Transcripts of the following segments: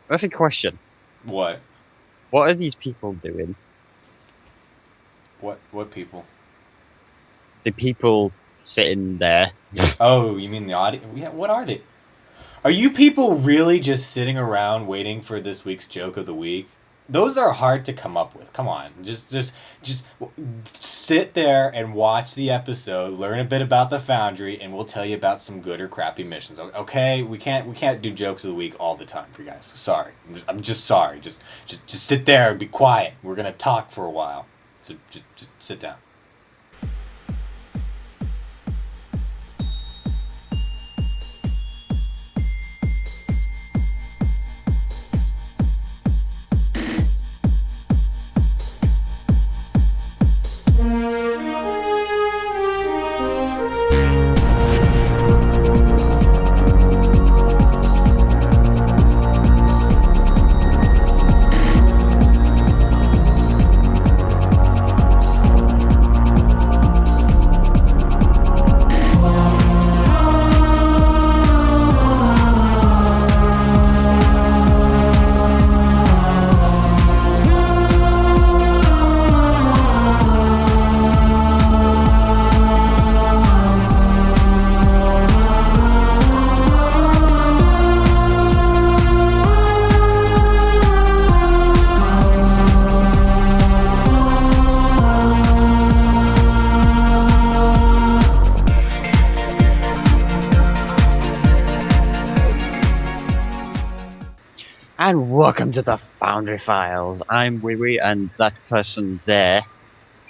I have a question. What? What are these people doing? What people? The people sitting there. Oh, you mean the audience? Yeah, what are they? Are you people really just sitting around waiting for this week's joke of the week? Those are hard to come up with. Come on, just sit there and watch the episode, learn a bit about the Foundry, and we'll tell you about some good or crappy missions. Okay, we can't do jokes of the week all the time for you guys. Sorry, I'm just sorry. Just sit there and be quiet. We're gonna talk for a while, so just sit down. And welcome to the Foundry Files. I'm Wee and that person there,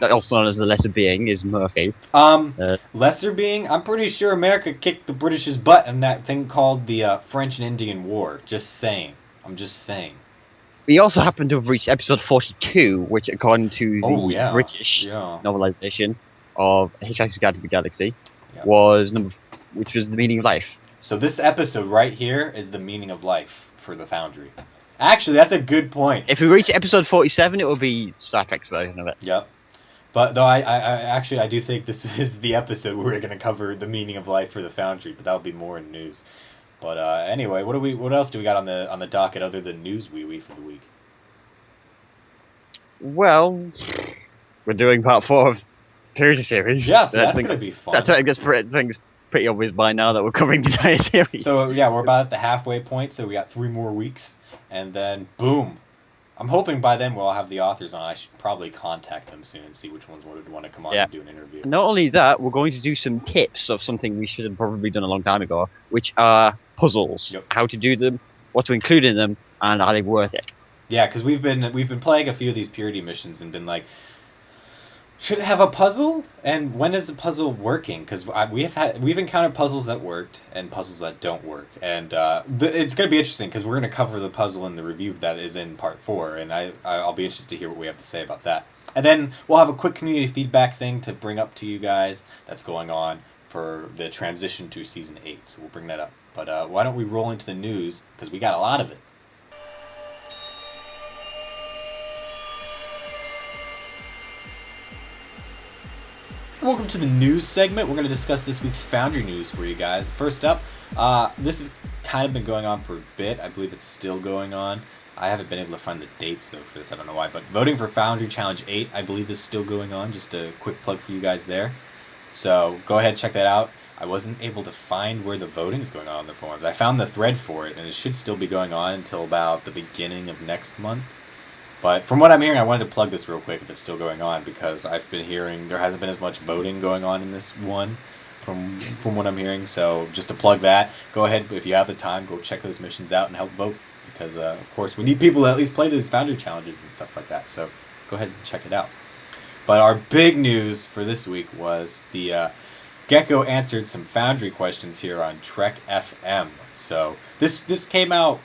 also known as the letter being, is Murphy. Lesser being, I'm pretty sure America kicked the British's butt in that thing called the French and Indian War. Just saying. I'm just saying. We also happen to have reached episode 42, which, according to the British Yeah. novelization of Hitchhiker's Guide to the Galaxy, Yeah. which was the meaning of life. So this episode right here is the meaning of life for the Foundry. Actually, that's a good point. If we reach episode 47, it will be Star Trek's version of it. Yep. But though I do think this is the episode where we're going to cover the meaning of life for the Foundry, but that'll be more in news. But anyway, what else do we got on the docket other than news wee for the week? Well, we're doing part 4 of Purity series. Yeah, so that's going to be fun. I think it's pretty obvious by now that we're covering the entire series. So yeah, we're about at the halfway point, so we got 3 more weeks, and then boom. I'm hoping by then we'll have the authors on. I should probably contact them soon and see which ones would want to come on and do an interview. Not only that, we're going to do some tips of something we should have probably done a long time ago, which are puzzles. Yep. How to do them, what to include in them, and are they worth it? Yeah, because we've been playing a few of these Purity missions and been like, should it have a puzzle? And when is the puzzle working? Because we've encountered puzzles that worked and puzzles that don't work, and it's going to be interesting because we're going to cover the puzzle in the review that is in part 4, and I'll be interested to hear what we have to say about that. And then we'll have a quick community feedback thing to bring up to you guys that's going on for the transition to season 8. So we'll bring that up. But why don't we roll into the news because we got a lot of it. Welcome to the news segment. We're going to discuss this week's Foundry news for you guys. First up, this has kind of been going on for a bit. I believe it's still going on. I haven't been able to find the dates, though, for this. I don't know why. But voting for Foundry Challenge 8, I believe, is still going on. Just a quick plug for you guys there. So go ahead and check that out. I wasn't able to find where the voting is going on the forums. I found the thread for it, and it should still be going on until about the beginning of next month. But from what I'm hearing, I wanted to plug this real quick if it's still going on, because I've been hearing there hasn't been as much voting going on in this one from what I'm hearing. So just to plug that, go ahead, if you have the time, go check those missions out and help vote. Because, of course, we need people to at least play those Foundry challenges and stuff like that. So go ahead and check it out. But our big news for this week was the Geko answered some Foundry questions here on Trek FM. So this came out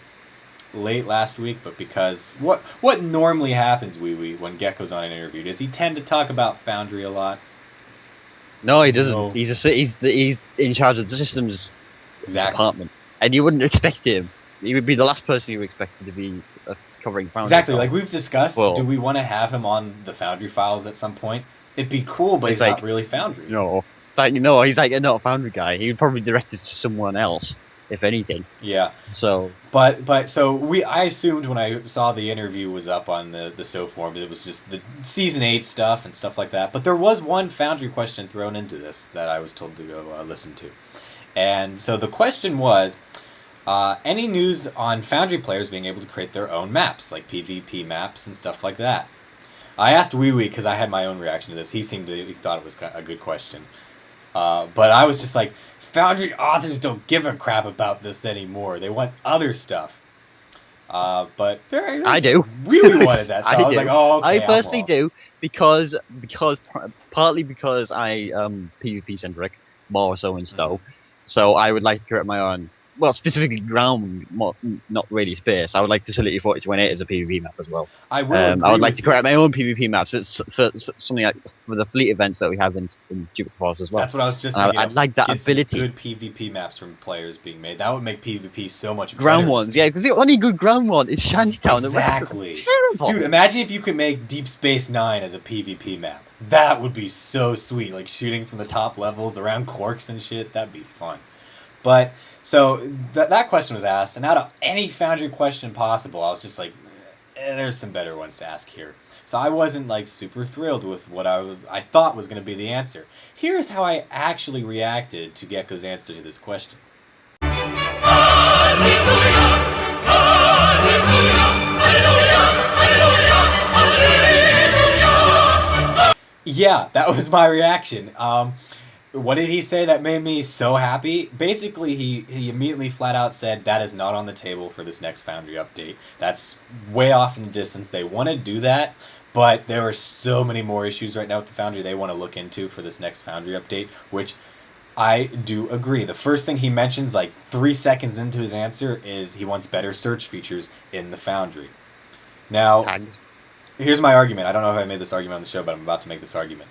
late last week, but because what normally happens when Geko's on an interview, does he tend to talk about Foundry a lot? No, he doesn't. No. He's in charge of the systems department, and you wouldn't expect him. He would be the last person you expected to be covering Foundry. Exactly, like we've discussed. Well, do we want to have him on the Foundry Files at some point? It'd be cool, but he's not really Foundry. No, it's like he's like not a Foundry guy. He would probably direct it to someone else. if anything. Yeah. So But so I assumed when I saw the interview was up on the Stowe forums, it was just the season 8 stuff and stuff like that. But there was one Foundry question thrown into this that I was told to go listen to, and so the question was, any news on Foundry players being able to create their own maps, like PvP maps and stuff like that? I asked Wee Wee because I had my own reaction to this. He thought it was a good question, but I was just like, Foundry authors don't give a crap about this anymore. They want other stuff. But I do. Really wanted that, so I was do. like, oh, okay. I personally do because partly because I PvP centric more so in Stowe, so I would like to create my own. Well, specifically ground, not really space. I would like Facility 4218 as a PvP map as well. I will. I would like to create my own PvP maps. It's for something like for the fleet events that we have in Jupiter Force as well. That's what I was just thinking. I'd like that ability. Good PvP maps from players being made. That would make PvP so much better. Ground ones, yeah, because the only good ground one is Shantytown. Exactly. The rest are terrible. Dude, imagine if you could make Deep Space Nine as a PvP map. That would be so sweet. Like shooting from the top levels around Quarks and shit. That'd be fun. But so that question was asked, and out of any Foundry question possible, I was just like, there's some better ones to ask here. So I wasn't like super thrilled with what I thought was going to be the answer. Here's how I actually reacted to Geko's answer to this question. Yeah, that was my reaction. What did he say that made me so happy? Basically, he immediately flat out said that is not on the table for this next Foundry update. That's way off in the distance. They want to do that, but there are so many more issues right now with the Foundry they want to look into for this next Foundry update, which I do agree. The first thing he mentions, like 3 seconds into his answer, is he wants better search features in the Foundry. Now, here's my argument. I don't know if I made this argument on the show, but I'm about to make this argument.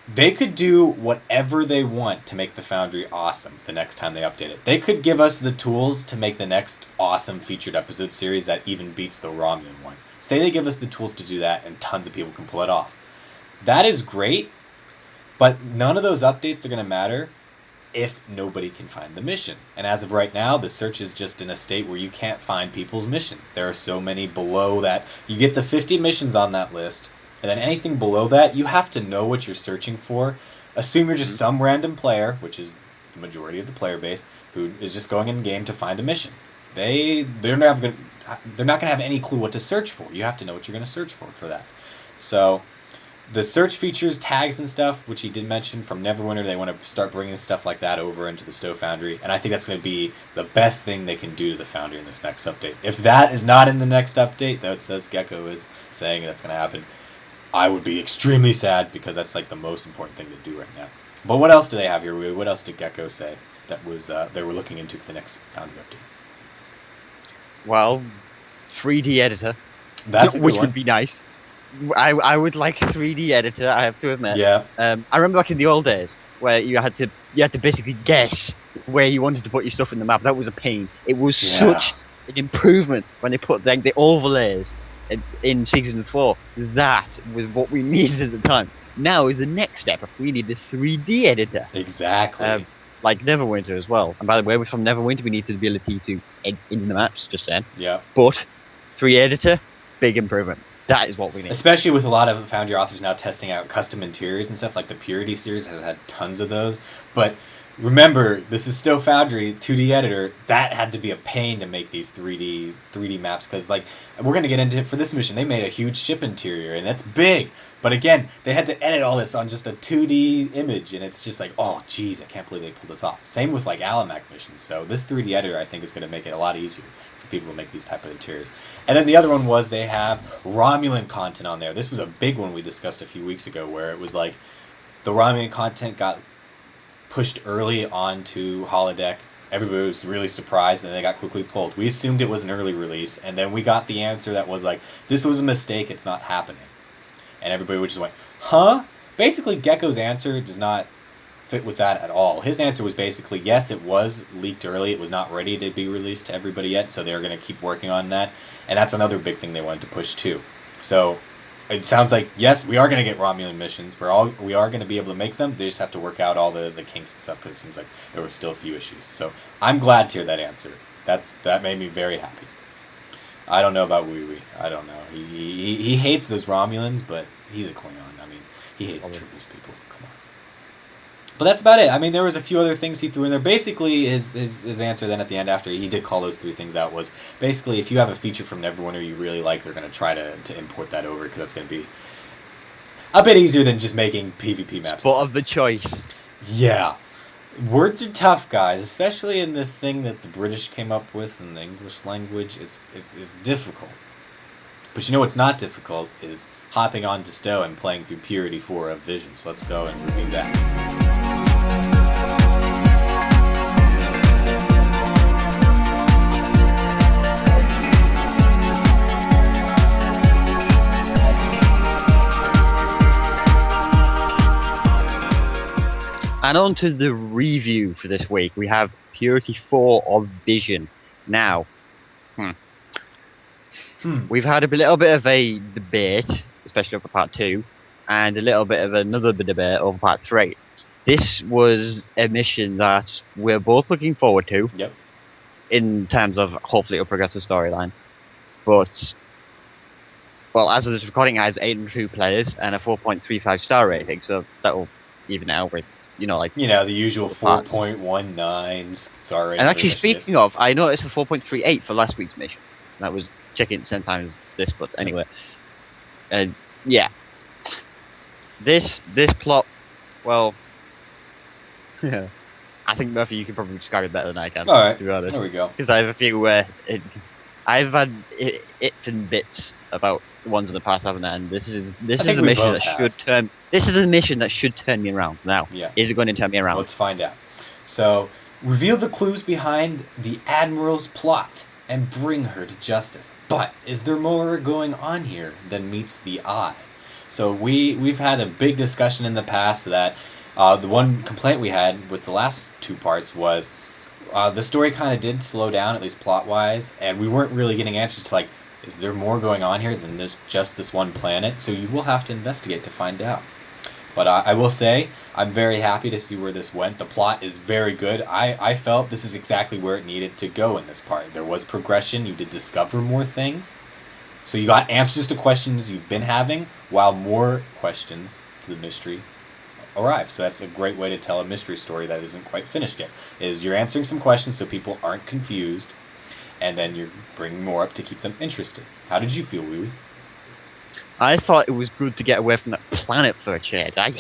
They could do whatever they want to make the Foundry awesome the next time they update it. They could give us the tools to make the next awesome featured episode series that even beats the Romulan one. Say they give us the tools to do that and tons of people can pull it off. That is great, but none of those updates are going to matter if nobody can find the mission. And as of right now, the search is just in a state where you can't find people's missions. There are so many below that. You get the 50 missions on that list, and then anything below that, you have to know what you're searching for. Assume you're just some random player, which is the majority of the player base, who is just going in game to find a mission. They're not going to have any clue what to search for. You have to know what you're going to search for that. So the search features, tags and stuff, which he did mention from Neverwinter, they want to start bringing stuff like that over into the Stowe Foundry, and I think that's going to be the best thing they can do to the Foundry in this next update. If that is not in the next update, that says Geko is saying that's going to happen, I would be extremely sad because that's like the most important thing to do right now. But what else do they have here? What else did Geko say that was they were looking into for the next Foundry update? Well, 3D editor, that's a good which one. would be nice. I would like a 3D editor, I have to admit. Yeah. I remember back in the old days where you had to basically guess where you wanted to put your stuff in the map. That was a pain. It was such an improvement when they put the overlays in Season 4. That was what we needed at the time. Now is the next step. We need a 3D editor. Exactly. Like Neverwinter as well. And by the way, from Neverwinter we need the ability to edit in the maps, just saying. Yeah. But 3D editor, big improvement. That is what we need. Especially with a lot of Foundry authors now testing out custom interiors and stuff, like the Purity series has had tons of those. But remember, this is still Foundry, 2D editor. That had to be a pain to make these 3D maps, because like we're going to get into it for this mission. They made a huge ship interior, and it's big. But again, they had to edit all this on just a 2D image, and it's just like, oh, geez, I can't believe they pulled this off. Same with like Alamac missions. So this 3D editor, I think, is going to make it a lot easier for people to make these type of interiors. And then the other one was they have Romulan content on there. This was a big one we discussed a few weeks ago, where it was like the Romulan content got pushed early onto holodeck. Everybody was really surprised, and they got quickly pulled. We assumed it was an early release, and then we got the answer that was like, this was a mistake, it's not happening. And everybody just went, huh? Basically, Geko's answer does not fit with that at all. His answer was basically, yes, it was leaked early, it was not ready to be released to everybody yet, so they're going to keep working on that. And that's another big thing they wanted to push too. So it sounds like, yes, we are going to get Romulan missions. We are going to be able to make them. They just have to work out all the kinks and stuff, because it seems like there were still a few issues. So I'm glad to hear that answer. That made me very happy. I don't know about Wee Wee. I don't know. He hates those Romulans, but he's a Klingon. I mean, he hates Tribbles people. Come on. But that's about it. I mean, there was a few other things he threw in there. Basically, his answer then at the end, after he did call those 3 things out, was basically, if you have a feature from Neverwinter you really like, they're going to try to import that over, because that's going to be a bit easier than just making PvP maps. Spot of the choice. Yeah. Words are tough, guys, especially in this thing that the British came up with in the English language. It's difficult. But you know what's not difficult is hopping on to Stowe and playing through Purity 4 of Vision. So let's go and review that. And on to the review for this week. We have Purity 4 of Vision. Now, we've had a little bit of a debate, especially over part 2, and a little bit of another debate over part 3. This was a mission that we're both looking forward to. Yep. In terms of hopefully it'll progress the storyline. But, well, as of this recording, it has 802 players and a 4.35 star rating, so that'll even out with, the usual 4.19 star rating. And actually, speaking of, I noticed a 4.38 for last week's mission. That was checking at the same time as this, but anyway. Yeah. This plot, well, I think, Murphy, you can probably describe it better than I can, Alright, to be honest. there we go. Because I have a few where I've had it and bits about the ones in the past, haven't I? And this is a mission that should turn. This is a mission that should turn me around. Now, is it going to turn me around? Let's find out. So, reveal the clues behind the Admiral's plot and bring her to justice. But is there more going on here than meets the eye? So we've had a big discussion in the past that the one complaint we had with the last 2 parts was the story kind of did slow down, at least plot-wise, and we weren't really getting answers to, is there more going on here than just this one planet? So you will have to investigate to find out. But I will say, I'm very happy to see where this went. The plot is very good. I felt this is exactly where it needed to go in this part. There was progression. You did discover more things. So you got answers to questions you've been having, while more questions to the mystery arrive. So that's a great way to tell a mystery story that isn't quite finished yet. Is you're answering some questions so people aren't confused, and then you're bringing more up to keep them interested. How did you feel, Wee Wee? I thought it was good to get away from that planet for a change. I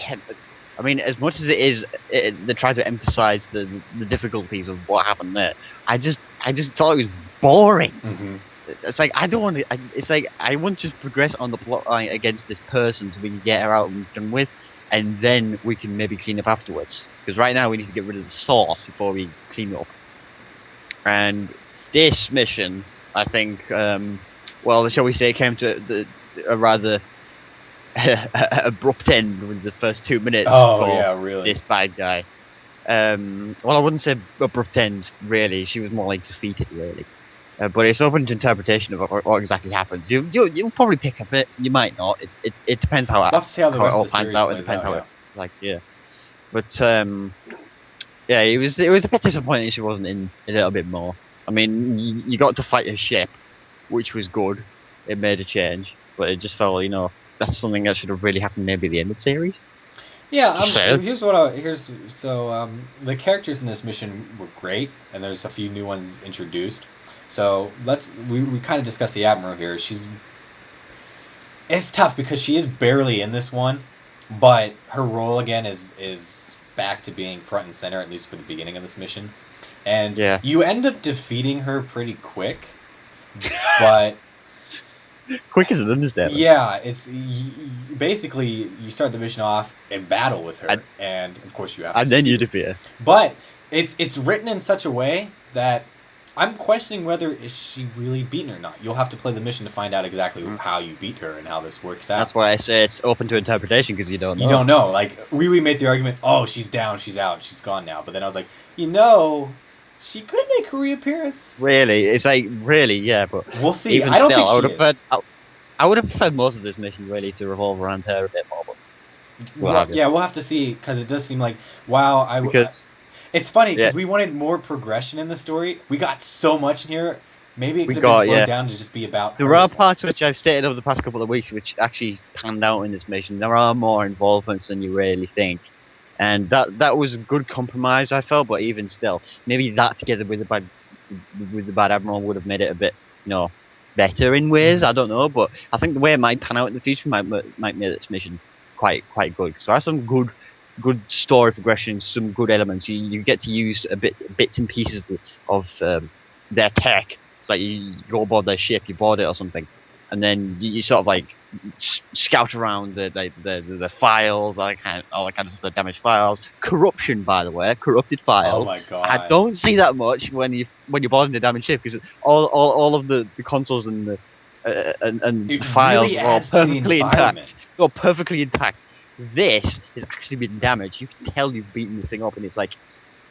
mean, as much as it is, they try to emphasize the difficulties of what happened there. I just thought it was boring. Mm-hmm. It's like I don't want to. It's like I want to progress on the plot line against this person so we can get her out and done with, and then we can maybe clean up afterwards. Because right now we need to get rid of the source before we clean it up. And this mission, I think, well, shall we say, came to a rather abrupt end with the first 2 minutes for this bad guy. Well, I wouldn't say abrupt end, really. She was more like defeated, really. But it's open to interpretation of what exactly happens. You'll probably pick up it. You might not. It depends how it all pans out. It depends how it But yeah, it was a bit disappointing she wasn't in a little bit more. I mean, you got to fight her ship, which was good. It made a change, but it just felt, that's something that should have really happened maybe at the end of the series. Yeah, the characters in this mission were great, and there's a few new ones introduced. So we kind of discussed the Admiral here. It's tough because she is barely in this one, but her role again is back to being front and center, at least for the beginning of this mission. And you end up defeating her pretty quick, but quick is an understatement. Yeah, it's basically you start the mission off in battle with her, and of course you have to. And then you defeat her. But it's written in such a way that I'm questioning whether she really beaten her or not. You'll have to play the mission to find out exactly how you beat her and how this works out. That's why I say it's open to interpretation, because you don't know. You don't know. Like, we made the argument, oh, she's down, she's out, she's gone now. But then I was like, she could make a reappearance. Really? It's like, really, yeah, but... We'll see. I don't think she is. I would have preferred most of this mission really to revolve around her a bit more, but Well, yeah, we'll have to see because it does seem like wow. because It's funny yeah, because we wanted more progression in the story. We got so much in here. Maybe it we could have been got slowed down to just be about There her. are parts which I've stated over the past couple of weeks which actually panned out in this mission. There are more involvements than you really think, and that was a good compromise I felt. But even still, maybe that together with the bad admiral would have made it a bit, better in ways. I don't know, but I think the way it might pan out in the future might make this mission quite good. Because there are some good story progression, some good elements. You get to use bits and pieces of their tech. Like you go aboard their ship, you board it or something, and then you sort of like scout around the files, all that kind of stuff, the damaged files, corruption, by the way, corrupted files. Oh my god! I don't see that much when you're boarding the damaged ship because all of the consoles and the the files really are all adds to the perfectly environment. intact. They're all perfectly intact. This has actually been damaged. You can tell you've beaten this thing up, and it's like.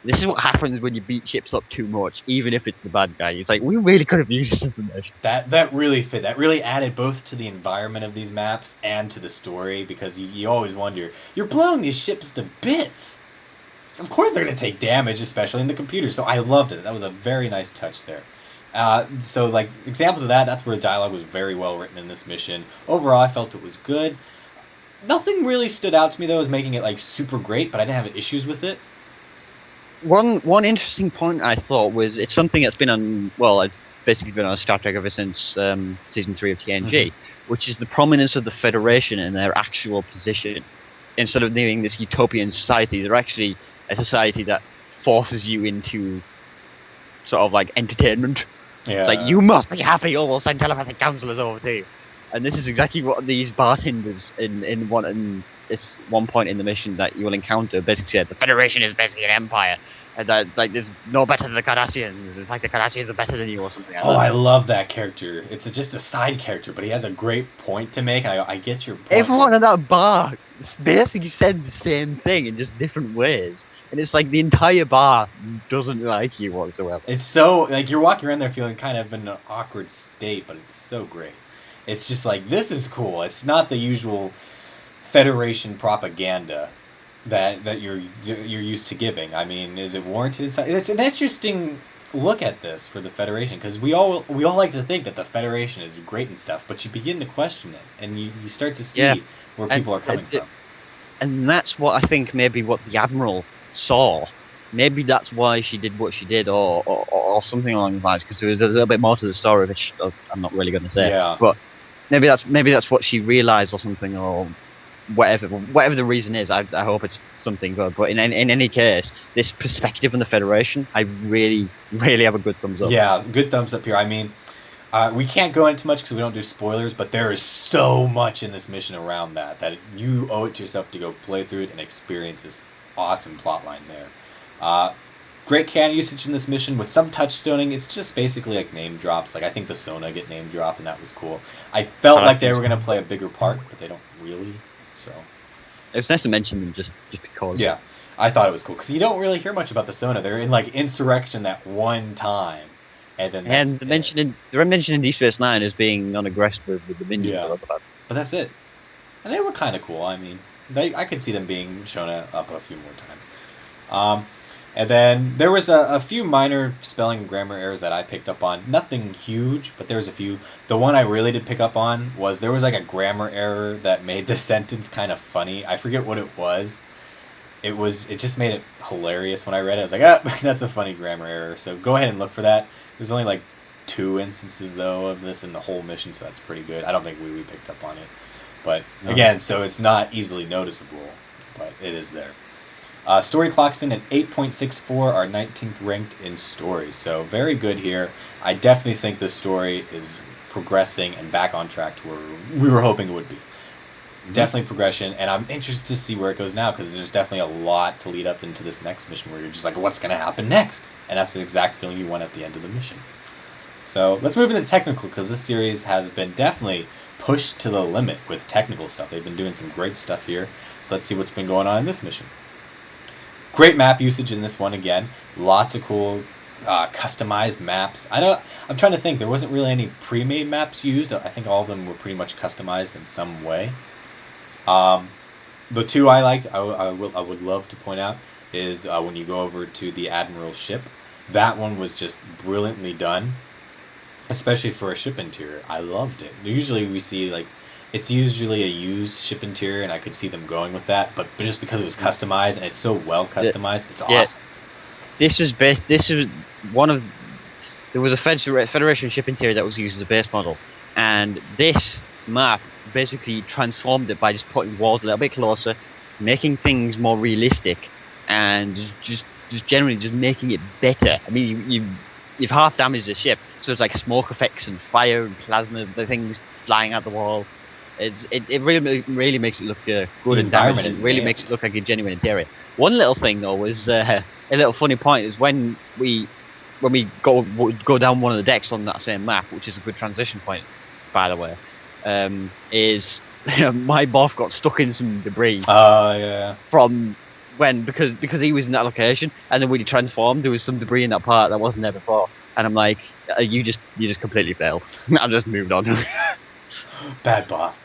This is what happens when you beat ships up too much, even if it's the bad guy. It's like, we really could have used this information. That really fit. That really added both to the environment of these maps and to the story because you always wonder, you're blowing these ships to bits. Of course they're going to take damage, especially in the computer. So I loved it. That was a very nice touch there. So like examples of that's where the dialogue was very well written in this mission. Overall, I felt it was good. Nothing really stood out to me though as making it like super great, but I didn't have issues with it. One interesting point I thought was it's something that's been on. Well, it's basically been on Star Trek ever since season 3 of TNG, which is the prominence of the Federation and their actual position. Instead of being this utopian society, they're actually a society that forces you into sort of like entertainment. Yeah. It's like you must be happy, or we'll send telepathic counselors over to you. And this is exactly what these bartenders in one point in the mission that you will encounter basically said the Federation is basically an empire, and that like there's no better than the Cardassians. In fact, the Cardassians are better than you, or something. I love that character. It's just a side character, but he has a great point to make. I get your point. Everyone at that bar basically said the same thing in just different ways, and it's like the entire bar doesn't like you whatsoever. It's so like you're walking around there feeling kind of in an awkward state, but it's so great. It's just like this is cool. It's not the usual Federation propaganda that you're used to giving. I mean, is it warranted? It's an interesting look at this for the Federation because we all like to think that the Federation is great and stuff, but you begin to question it and you start to see where people are coming from. And that's what I think maybe what the Admiral saw. Maybe that's why she did what she did, or something along those lines. Because there was a little bit more to the story, which I'm not really going to say. Yeah. But maybe that's what she realized, or something, or whatever the reason is. I hope it's something good. But in any case, this perspective on the Federation, I really, really have a good thumbs up. Yeah, good thumbs up here. I mean, we can't go into too much because we don't do spoilers, but there is so much in this mission around that you owe it to yourself to go play through it and experience this awesome plotline there. Great canon usage in this mission with some touchstoning. It's just basically like name drops. Like I think the Sona get name dropped, and that was cool. I felt like they were going to play a bigger part, but they don't really. So it's nice to mention them just because. Yeah, I thought it was cool because you don't really hear much about the Sona. They're in like Insurrection that one time, and then they're mentioned in Deep Space Nine as being non-aggressive with the minions. Yeah, but that's it. And they were kind of cool. I mean, I could see them being shown up a few more times. And then there was a few minor spelling and grammar errors that I picked up on. Nothing huge, but there was a few. The one I really did pick up on was there was like a grammar error that made the sentence kind of funny. I forget what it was. It just made it hilarious when I read it. I was like, that's a funny grammar error. So go ahead and look for that. There's only like 2 instances though of this in the whole mission, so that's pretty good. I don't think we picked up on it. But again, so it's not easily noticeable, but it is there. Story clocks in at 8.64, our 19th ranked in story. So very good here. I definitely think the story is progressing and back on track to where we were hoping it would be. Definitely progression, and I'm interested to see where it goes now because there's definitely a lot to lead up into this next mission where you're just like, what's going to happen next? And that's the exact feeling you want at the end of the mission. So let's move into technical because this series has been definitely pushed to the limit with technical stuff. They've been doing some great stuff here. So let's see what's been going on in this mission. Great map usage in this one again. Lots of cool customized maps. I'm trying to think. There wasn't really any pre-made maps used. I think all of them were pretty much customized in some way. The two I liked, I would love to point out, is when you go over to the Admiral's ship. That one was just brilliantly done, especially for a ship interior. I loved it. Usually we see it's usually a used ship interior, and I could see them going with that. But just because it was customized and it's so well customized, it's awesome. This was based. This was one of. There was a Federation ship interior that was used as a base model, and this map basically transformed it by just putting walls a little bit closer, making things more realistic, and just generally just making it better. I mean, you've half damaged the ship, so it's like smoke effects and fire and plasma, the things flying out the wall. It really makes it look good and damaged. It really makes it look like a genuine interior. One little thing though was a little funny point is when we go down one of the decks on that same map, which is a good transition point, by the way. Is my Boff got stuck in some debris. From because he was in that location, and then when he transformed, there was some debris in that part that wasn't there before, and I'm like, you just completely failed. I've just moved on. Bad Boff.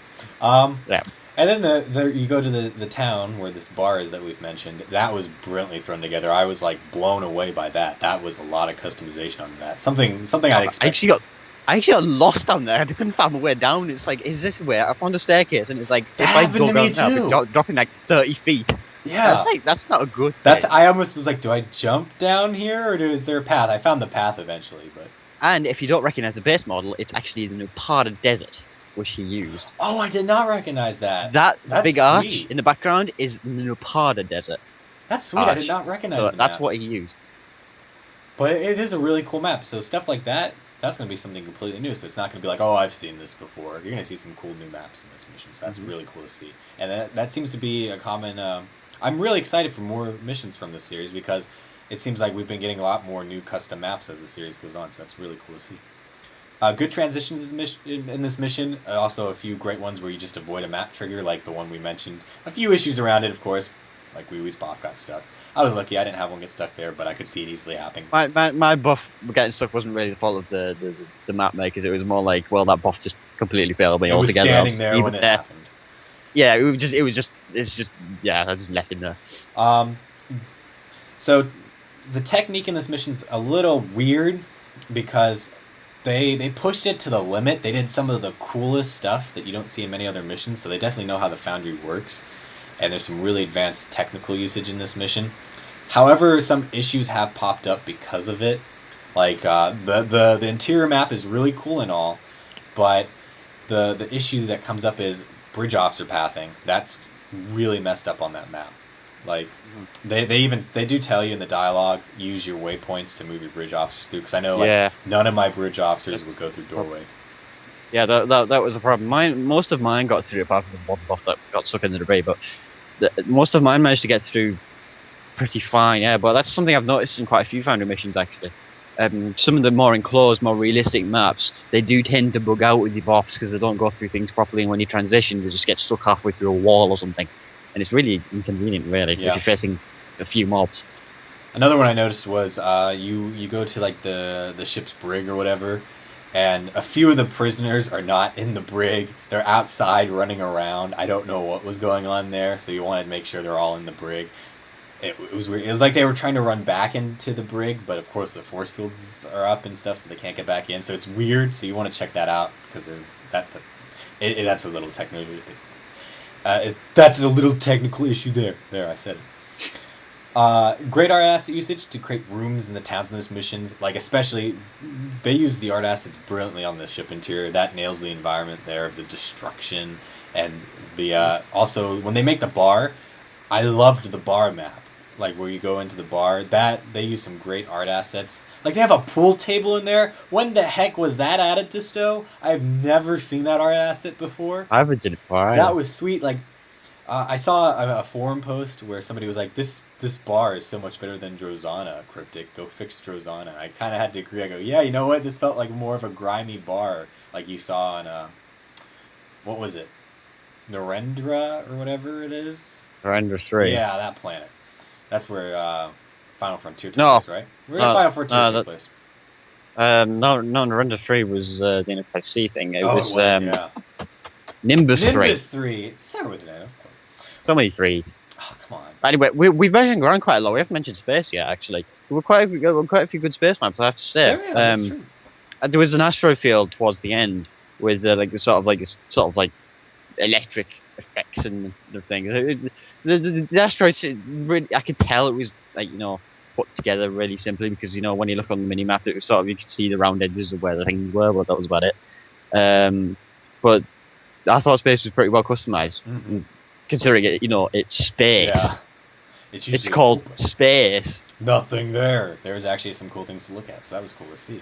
Yeah. And then you go to the town where this bar is that we've mentioned. That was brilliantly thrown together. I was blown away by that. That was a lot of customization on that. Something I'd expect. I actually got lost down there. I couldn't find my way down. It's like, is this the way? I found a staircase, and it's like, that if I happened go to me down now, dropping 30 feet. Yeah, that's not a good thing. I almost was like, do I jump down here, or is there a path? I found the path eventually, but. And if you don't recognize the base model, it's actually the Nupada Desert, which he used. Oh, I did not recognize that. That's big sweet. arch in the background is the Nupada Desert. That's sweet. I did not recognize that. That's what he used. But it is a really cool map. So stuff like that, that's going to be something completely new. So it's not going to be like, oh, I've seen this before. You're going to see some cool new maps in this mission. So that's really cool to see. And that seems to be a common... I'm really excited for more missions from this series because it seems like we've been getting a lot more new custom maps as the series goes on. So that's really cool to see. Good transitions in this mission. Also a few great ones where you just avoid a map trigger like the one we mentioned. A few issues around it, of course. Like Wee Wee's Boff got stuck. I was lucky I didn't have one get stuck there, but I could see it easily happening. My Buff getting stuck wasn't really the fault of the map makers. It was more like, well, that Buff just completely failed me altogether. It was standing there when it happened. Yeah, it's just I just left him there. So the technique in this mission's a little weird because they pushed it to the limit. They did some of the coolest stuff that you don't see in many other missions, so they definitely know how the Foundry works. And there's some really advanced technical usage in this mission. However, some issues have popped up because of it. Like the interior map is really cool and all, but the issue that comes up is bridge officer pathing. That's really messed up on that map. Like they do tell you in the dialogue, use your waypoints to move your bridge officers through. Because I know none of my bridge officers would go through doorways. Yeah, that was the problem. Most of mine got through, apart from the one Buff that got stuck in the debris. But most of mine managed to get through pretty fine. Yeah, but that's something I've noticed in quite a few Foundry missions actually. Some of the more enclosed, more realistic maps, they do tend to bug out with the Buffs because they don't go through things properly. And when you transition, you just get stuck halfway through a wall or something, and it's really inconvenient, really, if you're facing a few mobs. Another one I noticed was you go to like the ship's brig or whatever. And a few of the prisoners are not in the brig. They're outside running around. I don't know what was going on there, so you wanted to make sure they're all in the brig. It was weird. It was like they were trying to run back into the brig, but of course the force fields are up and stuff, so they can't get back in. So it's weird, so you want to check that out, because there's that's a little technical... that's a little technical issue there. There, I said it. Great art asset usage to create rooms in the towns in this missions. Like especially, they use the art assets brilliantly on the ship interior. That nails the environment there of the destruction and the also when they make the bar. I loved the bar map, like where you go into the bar. That they use some great art assets. Like they have a pool table in there. When the heck was that added to Stowe? I've never seen that art asset before. I haven't seen it before. That was sweet. Like. I saw a forum post where somebody was like, this bar is so much better than Drozana, Cryptic. Go fix Drozana. I kind of had to agree. I go, yeah, you know what? This felt like more of a grimy bar like you saw on, what was it? Narendra or whatever it is? Narendra 3. Yeah, that planet. That's where Final Frontier took No. place, right? Where did Final Frontier take place? No, Render 3 was the Enterprise C thing. It was yeah. Nimbus 3. Nimbus 3. It started with an N. It was close. So many threes. Oh, come on. Anyway, we've mentioned ground quite a lot. We haven't mentioned space yet, actually. There were quite a few good space maps, I have to say. Yeah, that's true. There was an asteroid field towards the end with sort of electric effects and the thing. The asteroids, really, I could tell it was put together really simply because when you look on the mini map, it was sort of you could see the round edges of where the things were, but that was about it. But I thought space was pretty well customized, considering it. It's space. Yeah. It's called space. Nothing there. There was actually some cool things to look at, so that was cool to see.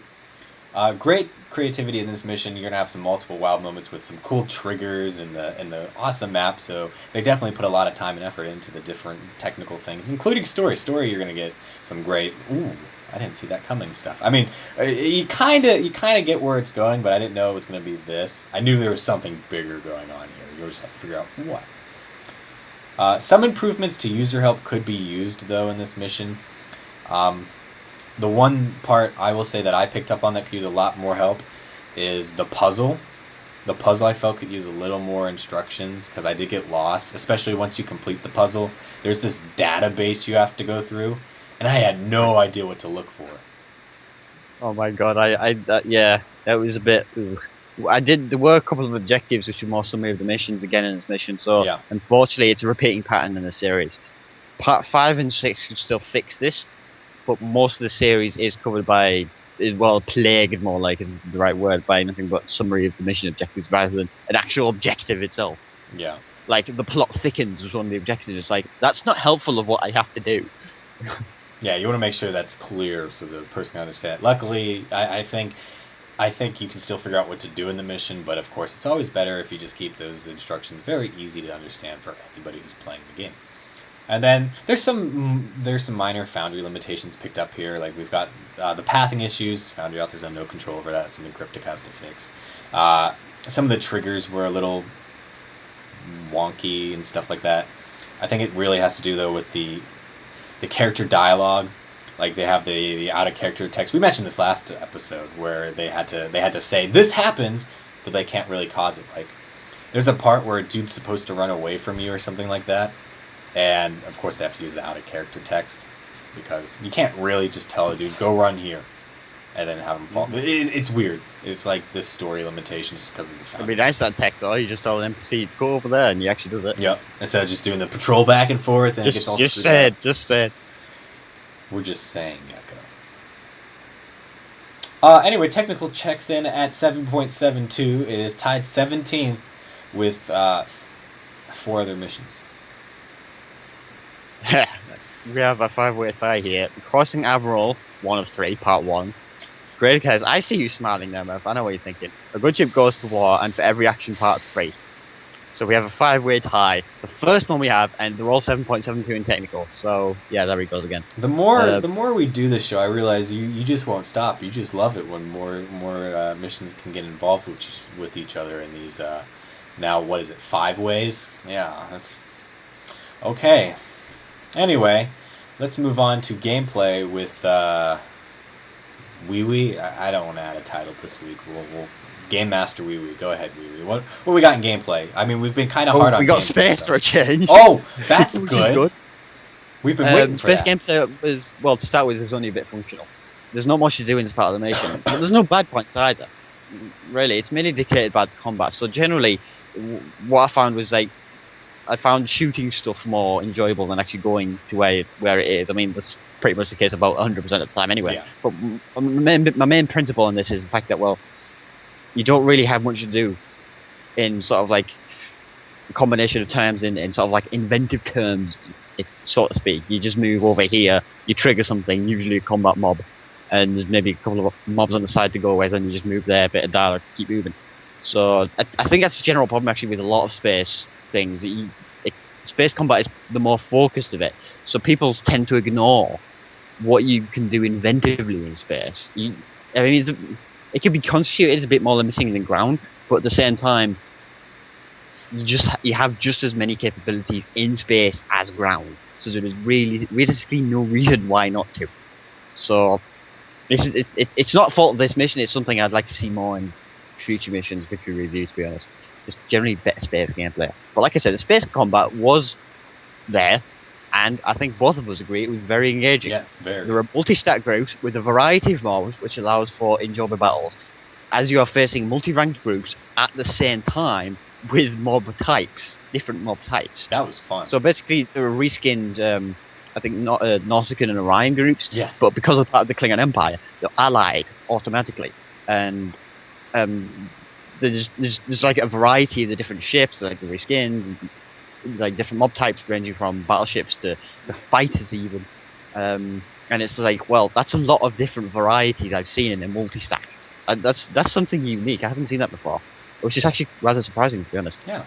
Great creativity in this mission. You're gonna have some multiple wow moments with some cool triggers and the awesome map. So they definitely put a lot of time and effort into the different technical things, including story. Story, you're gonna get some great. Ooh, I didn't see that coming stuff. I mean, you kind of get where it's going, but I didn't know it was gonna be this. I knew there was something bigger going on here. You'll just have to figure out what. Some improvements to user help could be used though in this mission. The one part I will say that I picked up on that could use a lot more help is the puzzle. The puzzle I felt could use a little more instructions because I did get lost, especially once you complete the puzzle. There's this database you have to go through, and I had no idea what to look for. Oh my god, that was a bit. There were a couple of objectives which were more summary of the missions again in this mission, so unfortunately it's a repeating pattern in the series. Part 5 and 6 could still fix this, but most of the series is covered by, plagued more like is the right word, by nothing but summary of the mission objectives rather than an actual objective itself. Yeah. Like, the plot thickens was one of the objectives. It's like, that's not helpful of what I have to do. Yeah, you want to make sure that's clear so the person can understand. Luckily, I think you can still figure out what to do in the mission, but of course it's always better if you just keep those instructions very easy to understand for anybody who's playing the game. And then there's some minor Foundry limitations picked up here. Like we've got the pathing issues. Foundry authors have no control over that. It's something Cryptic has to fix. Some of the triggers were a little wonky and stuff like that. I think it really has to do though with the character dialogue. Like they have the out of character text. We mentioned this last episode where they had to say this happens, but they can't really cause it. Like there's a part where a dude's supposed to run away from you or something like that. And, of course, they have to use the out-of-character text because you can't really just tell a dude, go run here, and then have him fall. It's weird. It's like this story limitation just because of the fact. It'd be nice that text, though. You just tell an NPC, go over there, and he actually does it. Yep. Instead of just doing the patrol back and forth and it gets all screwed up. Just said. We're just saying, Geko. Anyway, technical checks in at 7.72. It is tied 17th with 4 other missions. We have a 5-way tie here. Crossing Admiral, 1 of 3, part 1. Great Cares, I see you smiling there, Murph. I know what you're thinking. A good ship goes to war, and for every action, part 3. So we have a 5-way tie. The first one we have, and they're all 7.72 in technical. So, yeah, there he goes again. The more we do this show, I realize you just won't stop. You just love it when more missions can get involved with each other in these, now, what is it, 5 ways? Yeah, that's... Okay. Anyway, let's move on to gameplay with Wee Wee. I don't want to add a title this week. We'll Game Master Wee Wee. Go ahead, Wee Wee. What we got in gameplay? I mean, we've been kind of hard on. We got gameplay, space for a change. Oh, that's Which good. is good. We've been waiting for space that. gameplay is, well, to start with, is only a bit functional. There's not much to do in this part of the mission, but there's no bad points either. Really, it's mainly dictated by the combat. So generally, what I found was I found shooting stuff more enjoyable than actually going to where it is. I mean, that's pretty much the case about 100% of the time anyway. Yeah. But my main principle on this is the fact that, well, you don't really have much to do in sort of like a combination of terms in sort of like inventive terms, so to speak. You just move over here, you trigger something, usually a combat mob, and there's maybe a couple of mobs on the side to go with, and you just move there, bit of dialogue, keep moving. So I think that's the general problem actually with a lot of space things. Space combat is the more focused of it, so people tend to ignore what you can do inventively in space. It can be constituted as a bit more limiting than ground, but at the same time, you have just as many capabilities in space as ground. so there is realistically no reason why not to. So it's not fault of this mission. It's something I'd like to see more in future missions, victory review. To be honest, just generally better space gameplay. But like I said, the space combat was there, and I think both of us agree it was very engaging. Yes, very. There are multi-stack groups with a variety of mobs, which allows for enjoyable battles, as you are facing multi-ranked groups at the same time with different mob types. That was fun. So basically, there were reskinned, I think, Nausicaan and Orion groups. Yes. But because of the Klingon Empire, they're allied automatically, and there's like a variety of the different ships, like the reskinned, like different mob types ranging from battleships to the fighters even. And it's like, well, that's a lot of different varieties I've seen in a multi-stack. That's something unique. I haven't seen that before, which is actually rather surprising, to be honest. Yeah.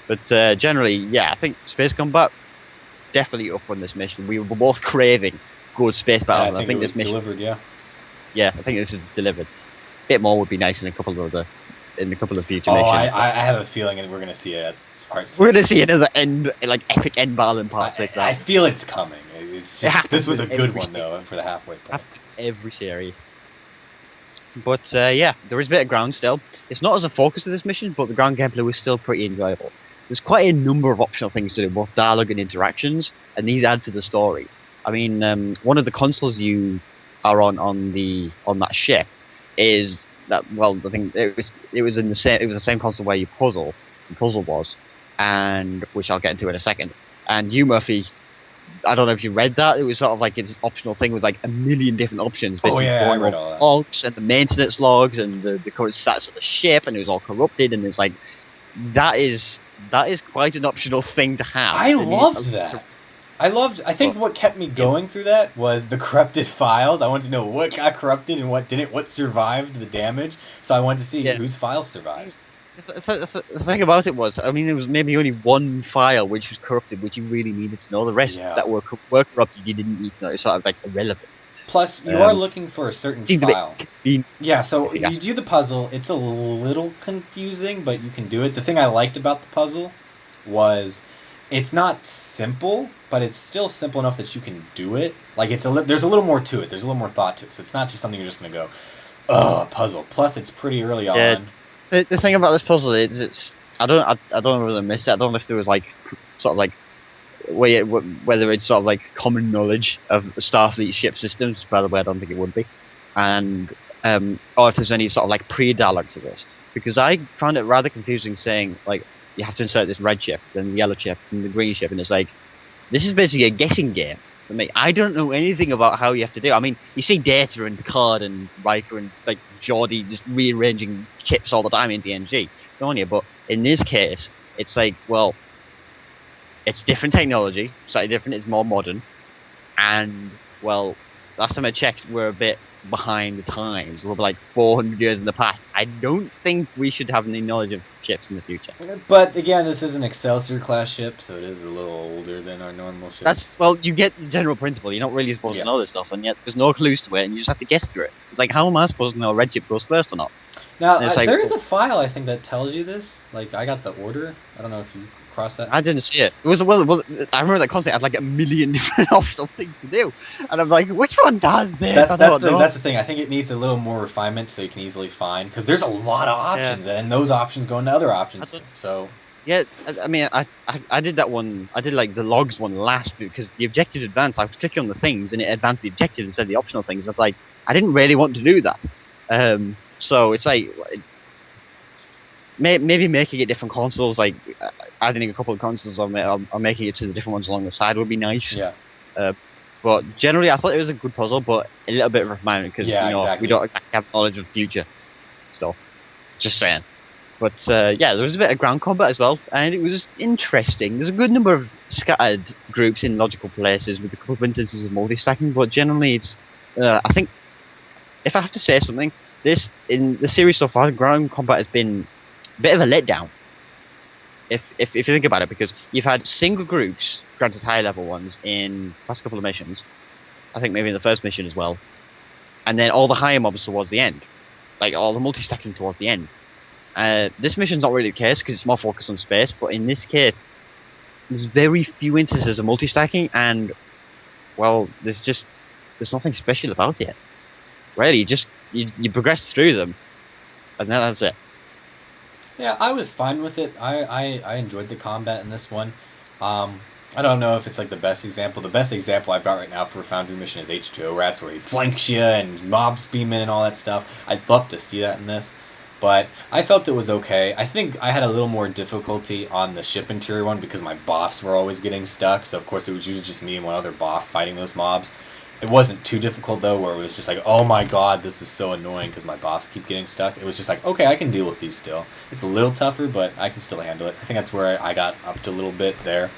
But generally, yeah, I think space combat definitely up on this mission. We were both craving good space battles. I think this mission delivered. Yeah. Yeah, I think this is delivered. A bit more would be nice in a couple of future missions. I have a feeling that we're going to see it at part 6. We're going to see another epic end battle in part 6. I feel it's coming. It's just, this was a good one though for the halfway point. Every series. But yeah, there is a bit of ground still. It's not as a focus of this mission, but the ground gameplay was still pretty enjoyable. There's quite a number of optional things to do, both dialogue and interactions, and these add to the story. I mean, one of the consoles you are on that ship is that. Well, I think it was the same console where the puzzle was, and which I'll get into in a second. And you, Murphy, I don't know if you read that. It was sort of like it's an optional thing with like a million different options. Oh yeah, I read all that. Logs and the maintenance logs and the current stats of the ship, and it was all corrupted. And it's like that is quite an optional thing to have. I loved that. I think what kept me going through that was the corrupted files. I wanted to know what got corrupted and what didn't, what survived the damage. So I wanted to see whose files survived. The thing about it was, I mean, there was maybe only one file which was corrupted, which you really needed to know. The rest that were corrupted, you didn't need to know. It's sort of like irrelevant. Plus, you are looking for a certain file. Yeah, so you do the puzzle. It's a little confusing, but you can do it. The thing I liked about the puzzle was it's not simple, but it's still simple enough that you can do it. Like there's a little more to it. There's a little more thought to it. So it's not just something you're just going to go, oh, puzzle. Plus, it's pretty early on. The thing about this puzzle is I don't know whether I missed it. I don't know if there was like sort of like whether it's sort of like common knowledge of Starfleet ship systems. By the way, I don't think it would be, and or if there's any sort of like pre-dialogue to this, because I found it rather confusing saying like you have to insert this red ship, then the yellow ship, and the green ship, and it's like this is basically a guessing game for me. I don't know anything about how you have to do it. I mean, you see Data and Picard and Riker and like Geordi just rearranging chips all the time in TNG, don't you? But in this case, it's like, well, it's different technology, slightly different, it's more modern, and, well, last time I checked, we're a bit behind the times. We're like 400 years in the past. I don't think we should have any knowledge of ships in the future. But, again, this is an Excelsior-class ship, so it is a little older than our normal ships. Well, you get the general principle. You're not really supposed to know this stuff, and yet there's no clues to it, and you just have to guess through it. It's like, how am I supposed to know a red ship goes first or not? Now, there is a file, I think, that tells you this. Like, I got the order. I don't know if you crossed that. I didn't see it. I remember that concept had like a million different optional things to do, and I'm like, which one does this? That's the thing. I think it needs a little more refinement so you can easily find, because there's a lot of options, and those options go into other options. Yeah, I mean, I did that one. I did like the logs one last because the objective advanced. I was clicking on the things and it advanced the objective instead of the optional things. It's like I didn't really want to do that. So it's like maybe making it different consoles, like adding a couple of consoles or making it to the different ones along the side would be nice. Yeah. But generally, I thought it was a good puzzle, but a little bit of refinement because we don't have knowledge of future stuff. Just saying. But yeah, there was a bit of ground combat as well, and it was interesting. There's a good number of scattered groups in logical places with a couple of instances of multi-stacking, but generally it's, I think, if I have to say something, in the series so far, ground combat has been a bit of a letdown. If you think about it, because you've had single groups, granted high level ones, in the past couple of missions, I think maybe in the first mission as well, and then all the higher mobs towards the end, like all the multi-stacking towards the end. This mission's not really the case because it's more focused on space, but in this case, there's very few instances of multi-stacking, and well, there's nothing special about it. Really, you progress through them, and then that's it. Yeah, I was fine with it. I enjoyed the combat in this one. I don't know if it's like the best example. The best example I've got right now for a Foundry mission is H2O Rats, where he flanks you and mobs beam in and all that stuff. I'd love to see that in this, but I felt it was okay. I think I had a little more difficulty on the ship interior one because my boffs were always getting stuck, so of course it was usually just me and one other boff fighting those mobs. It wasn't too difficult though, where it was just like, oh my god, this is so annoying because my boffs keep getting stuck. It was just like, okay, I can deal with these still. It's a little tougher, but I can still handle it. I think that's where I got up to a little bit there.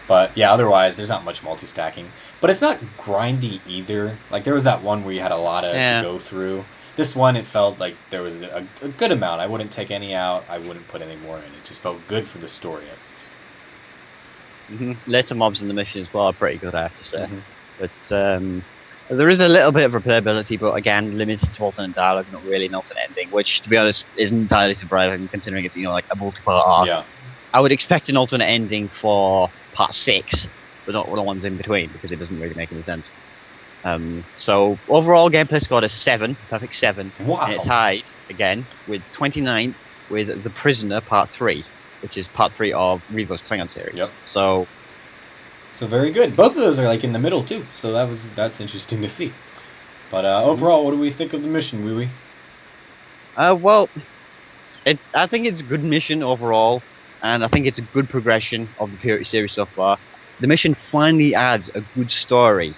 But yeah, otherwise, there's not much multi-stacking. But it's not grindy either. Like, there was that one where you had a lot to go through. This one, it felt like there was a good amount. I wouldn't take any out. I wouldn't put any more in. It just felt good for the story, at least. Later mobs in the mission as well are pretty good, I have to say. But there is a little bit of replayability, but again, limited to alternate dialogue, not really an alternate ending, which, to be honest, isn't entirely surprising considering it's, like a multi-part arc. Yeah. I would expect an alternate ending for part 6, but not the ones in between, because it doesn't really make any sense. So, overall gameplay scored a 7, perfect 7. Wow. And it tied, again, with 29th with The Prisoner Part 3, which is Part 3 of Revo's Klingon series. Yep. So very good. Both of those are like in the middle too, so that's interesting to see. But overall, what do we think of the mission, Wee Wee? Well, I think it's a good mission overall, and I think it's a good progression of the Purity series so far. The mission finally adds a good story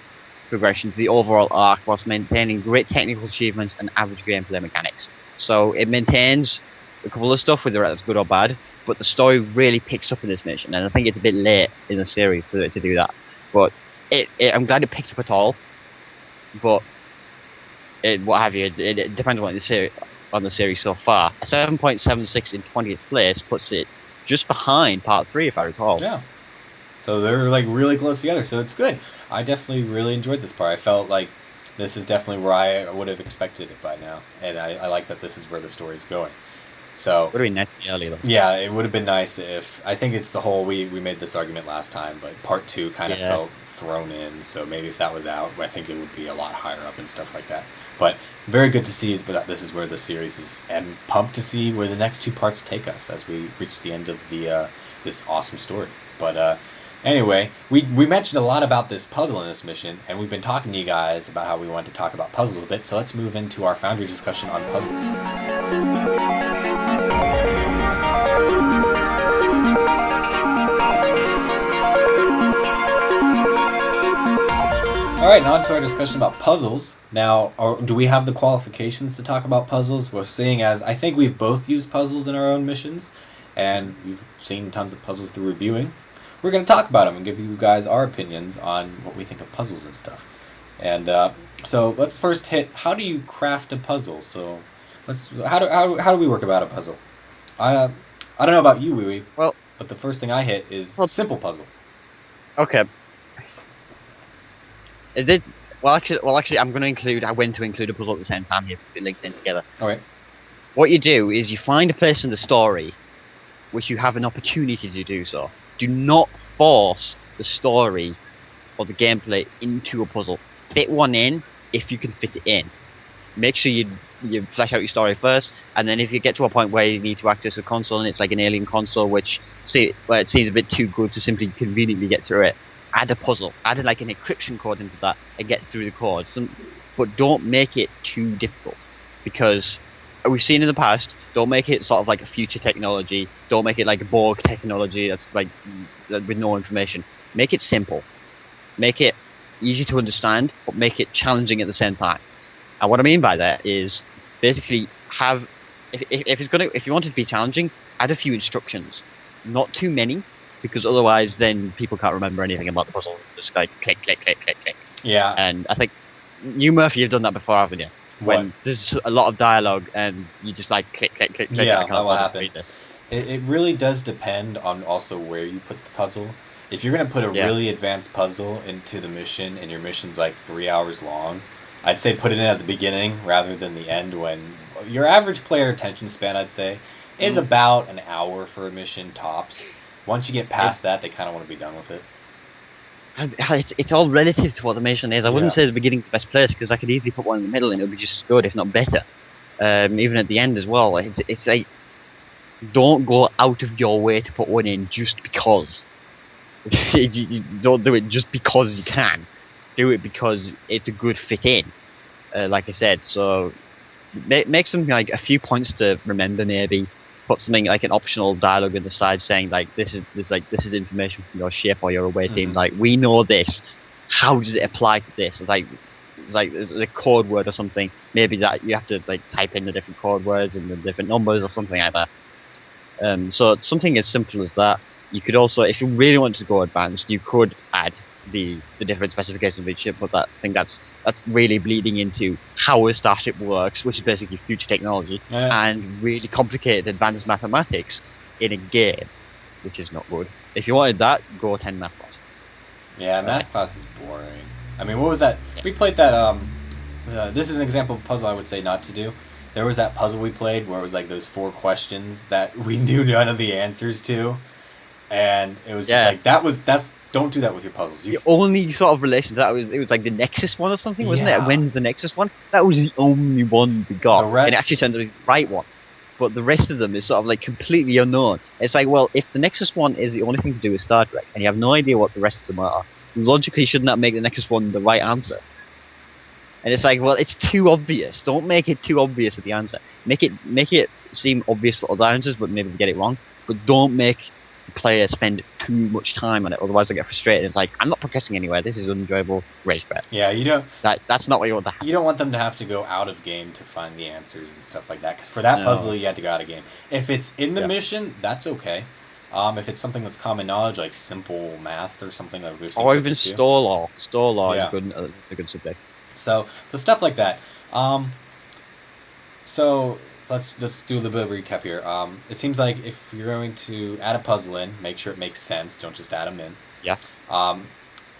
progression to the overall arc whilst maintaining great technical achievements and average gameplay mechanics. So it maintains a couple of stuff, whether it's good or bad, but the story really picks up in this mission, and I think it's a bit late in the series for it to do that. But I'm glad it picked up at all. But what have you? It depends on the series so far. A 7.76 in 20th place puts it just behind Part 3, if I recall. Yeah. So they're like really close together, so it's good. I definitely really enjoyed this part. I felt like this is definitely where I would have expected it by now, and I like that this is where the story's going. So would have been nice early though. Yeah, it would have been nice if I think it's the whole we made this argument last time, but part 2 kind of felt thrown in. So maybe if that was out, I think it would be a lot higher up and stuff like that. But very good to see that this is where the series is, and pumped to see where the next 2 parts take us as we reach the end of the this awesome story. But anyway, we mentioned a lot about this puzzle in this mission, and we've been talking to you guys about how we want to talk about puzzles a bit. So let's move into our Foundry discussion on puzzles. Alright, now on to our discussion about puzzles. Now, do we have the qualifications to talk about puzzles? Well, seeing as I think we've both used puzzles in our own missions, and we've seen tons of puzzles through reviewing, we're going to talk about them and give you guys our opinions on what we think of puzzles and stuff. And so let's first hit, how do you craft a puzzle? So how do we work about a puzzle? I don't know about you, Wee Wee, but the first thing I hit is simple puzzle. Okay. Actually, I'm going to include. I went to include a puzzle at the same time here because it links in together. All right. What you do is you find a place in the story which you have an opportunity to do so. Do not force the story or the gameplay into a puzzle. Fit one in if you can fit it in. Make sure you flesh out your story first, and then if you get to a point where you need to access a console and it's like an alien console, where it seems a bit too good to simply conveniently get through it, add a puzzle, add like an encryption code into that and get through the code. But don't make it too difficult, because we've seen in the past, don't make it sort of like a future technology, don't make it like a Borg technology that's like with no information. Make it simple, make it easy to understand, but make it challenging at the same time. And what I mean by that is basically if you want it to be challenging, add a few instructions, not too many, because otherwise then people can't remember anything about the puzzle. Just like click, click, click, click, click. Yeah. And I think you, Murphy, you've done that before, haven't you? When there's a lot of dialogue and you just like click, click, click, click. Yeah, that will happen. It really does depend on also where you put the puzzle. If you're going to put a really advanced puzzle into the mission and your mission's like 3 hours long, I'd say put it in at the beginning rather than the end, when your average player attention span, I'd say, is about an hour for a mission tops. Once you get past that, they kind of want to be done with it. It's all relative to what the mission is. I wouldn't Yeah. say the beginning's the best place, because I could easily put one in the middle and it would be just as good, if not better. Even at the end as well. It's like, don't go out of your way to put one in just because. You don't do it just because you can. Do it because it's a good fit in. Like I said, so make something like a few points to remember. Maybe put something like an optional dialogue on the side saying like this is information from your ship or your away team. Like, we know this. How does it apply to this? It's like there's a code word or something. Maybe that you have to like type in the different code words and the different numbers or something like that. So something as simple as that. You could also, if you really wanted to go advanced, you could add the different specifications of each ship, but I think that's really bleeding into how a starship works, which is basically future technology, and really complicated advanced mathematics in a game, which is not good. If you wanted that, go attend math class. Yeah, math class is boring. I mean, what was that? Yeah. We played that, this is an example of a puzzle I would say not to do. There was that puzzle we played where it was like those 4 questions that we knew none of the answers to. And it was just like, don't do that with your puzzles. The only sort of relation to that was, it was like the Nexus one or something, wasn't it? When's the Nexus one? That was the only one we got. And it actually turned out to be the right one. But the rest of them is sort of like completely unknown. It's like, well, if the Nexus one is the only thing to do with Star Trek, and you have no idea what the rest of them are, logically shouldn't that make the Nexus one the right answer? And it's like, well, it's too obvious. Don't make it too obvious at the answer. Make it seem obvious for other answers, but maybe get it wrong. But don't make the player spend too much time on it, otherwise they get frustrated. It's like, I'm not progressing anywhere. This is unenjoyable. Race bet. Yeah, you don't. That's not what you want to happen. You don't want them to have to go out of game to find the answers and stuff like that. Because for that puzzle, you had to go out of game. If it's in the mission, that's okay. If it's something that's common knowledge, like simple math or something that we've seen. Or even store law. Store law is a good subject. So stuff like that. So let's do a little bit of recap here. It seems like if you're going to add a puzzle in, make sure it makes sense. Don't just add them in. Yeah.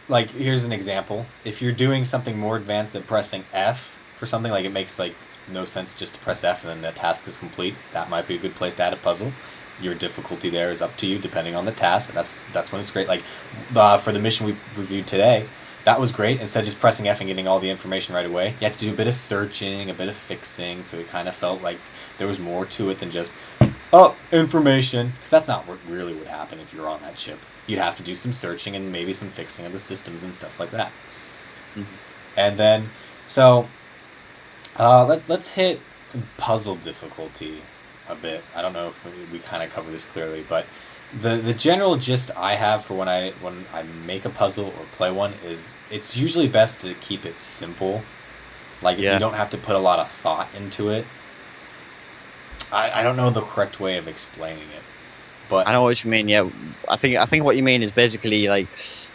Like, here's an example. If you're doing something more advanced than pressing F for something, like it makes like no sense just to press F and then the task is complete, that might be a good place to add a puzzle. Your difficulty there is up to you depending on the task, and that's when it's great. Like for the mission we reviewed today, that was great. Instead of just pressing F and getting all the information right away, you had to do a bit of searching, a bit of fixing, so it kind of felt like there was more to it than just, information. Because that's not what really would happen if you're on that ship. You'd have to do some searching and maybe some fixing of the systems and stuff like that. Mm-hmm. And then, so, let's hit puzzle difficulty a bit. I don't know if we kind of cover this clearly, but the general gist I have for when I make a puzzle or play one is it's usually best to keep it simple. Like, if you don't have to put a lot of thought into it. I don't know the correct way of explaining it, but I know what you mean. Yeah, I think what you mean is basically like,